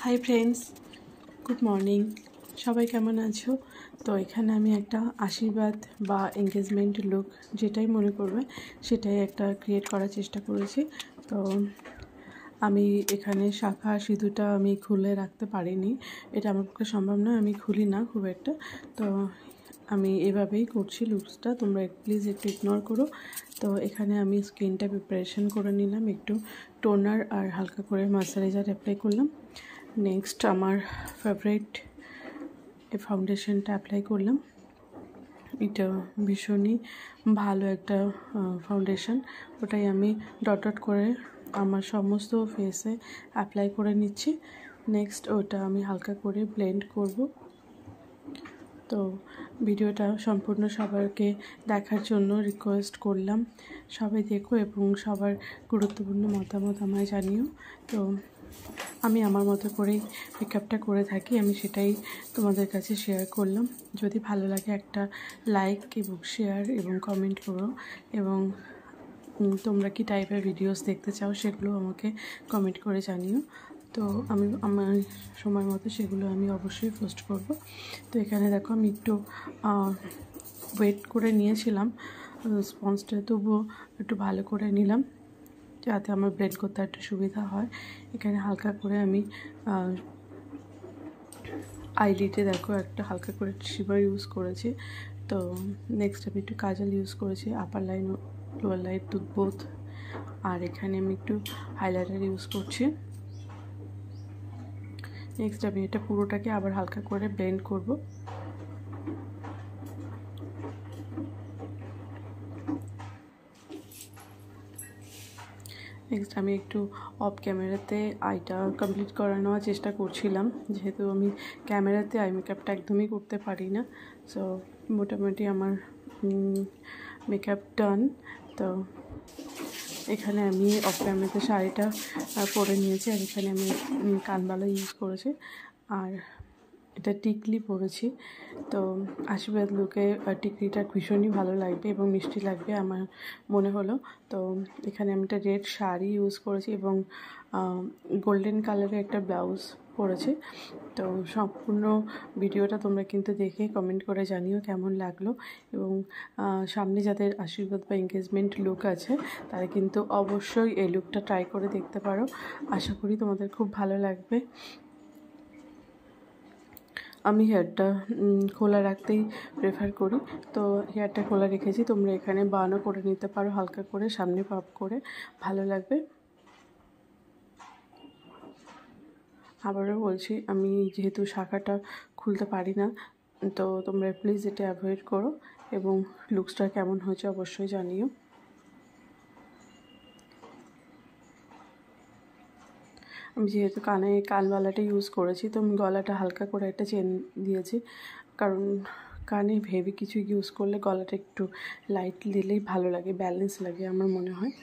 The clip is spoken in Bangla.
Hi friends, good morning. সবাই কেমন আছো? তো এখানে আমি একটা আশীর্বাদ বা এঙ্গেজমেন্ট লুক যেটাই মনে করবে সেটাই একটা ক্রিয়েট করার চেষ্টা করেছি। তো আমি এখানে শাঁখা সিঁদুরটা আমি খুলে রাখতে পারিনি, এটা আমার পক্ষে সম্ভব নয়, আমি খুলি না খুব একটা। তো আমি এভাবেই করছি লুকসটা, তোমরা প্লিজ একটু ইগনোর করো। তো এখানে আমি স্কিনটা প্রিপারেশন করে নিলাম, একটু টোনার আর হালকা করে ময়শ্চারাইজার অ্যাপ্লাই করলাম। নেক্সট আমার ফেভারিট এই ফাউন্ডেশনটা অ্যাপ্লাই করলাম। এটা ভীষণই ভালো একটা ফাউন্ডেশন, ওটাই আমি ডট ডট করে আমার সমস্ত ফেসে অ্যাপ্লাই করে নিচ্ছি। নেক্সট ওটা আমি হালকা করে ব্লেন্ড করব। তো ভিডিওটা সম্পূর্ণ সবাইকে দেখার জন্য রিকোয়েস্ট করলাম, সবাই দেখো এবং সবার গুরুত্বপূর্ণ মতামত আমায় জানিও। তো আমি আমার মতো করেই মেকআপটা করে থাকি, আমি সেটাই তোমাদের কাছে শেয়ার করলাম। যদি ভালো লাগে একটা লাইক এবং শেয়ার এবং কমেন্ট করো, এবং তোমরা কি টাইপের ভিডিওস দেখতে চাও সেগুলো আমাকে কমেন্ট করে জানিও। তো আমি আমার সময় মতো সেগুলো আমি অবশ্যই পোস্ট করব। তো এখানে দেখো আমি একটু ওয়েট করে নিয়েছিলাম স্পঞ্জটা, তবুও একটু ভালো করে নিলাম যাতে আমার ব্লেন্ড করতে একটু সুবিধা হয়। এখানে হালকা করে আমি আইলিডে দেখো একটা হালকা করে শিবার ইউজ করেছি। তো নেক্সট আমি একটু কাজল ইউজ করেছি, upper line lower line both. আর এখানে আমি একটু হাইলাইটার ইউজ করছি। নেক্সট আমি এটা পুরোটাকে আবার হালকা করে ব্লেন্ড করব। নেক্সট আমি একটু অফ ক্যামেরাতে আইটা কমপ্লিট করে নেওয়ার চেষ্টা করছিলাম, যেহেতু আমি ক্যামেরাতে আই মেকআপটা একদমই করতে পারি না। সো মোটামুটি আমার মেকআপ ডান। তো এখানে আমি অফ ক্যামেরাতে শাড়িটা পরে নিয়েছি, আর এখানে আমি কানবালা ইউজ করেছি, আর এটা টিকলি পরেছি। তো আশীর্বাদ লুকে টিকলিটা ভীষণই ভালো লাগবে এবং মিষ্টি লাগবে আমার মনে হলো। তো এখানে আমি একটা রেড শাড়ি ইউজ করেছি এবং গোল্ডেন কালারের একটা ব্লাউজ পরেছি। তো সম্পূর্ণ ভিডিওটা তোমরা কিন্তু দেখে কমেন্ট করে জানিও কেমন লাগলো, এবং সামনে যাদের আশীর্বাদ বা এঙ্গেজমেন্ট লুক আছে তারা কিন্তু অবশ্যই এই লুকটা ট্রাই করে দেখতে পারো। আশা করি তোমাদের খুব ভালো লাগবে। আমি হেয়ারটা খোলা রাখতেই প্রেফার করি, তো হেয়ারটা খোলা রেখেছি। তোমরা এখানে বানও করে নিতে পারো হালকা করে, সামনে পাপ করে, ভালো লাগবে। আবারও বলছি, আমি যেহেতু শাখাটা খুলতে পারি না, তো তোমরা প্লিজ এটা অ্যাভয়েড করো এবং লুকসটা কেমন হয়েছে অবশ্যই জানিও। আমি যেহেতু কানবালাটা ইউজ করেছি, তো আমি গলাটা হালকা করে একটা চেন দিয়েছি, কারণ কানে হেভি কিছু ইউজ করলে গলাটা একটু লাইট দিলেই ভালো লাগে, ব্যালেন্স লাগে আমার মনে হয়।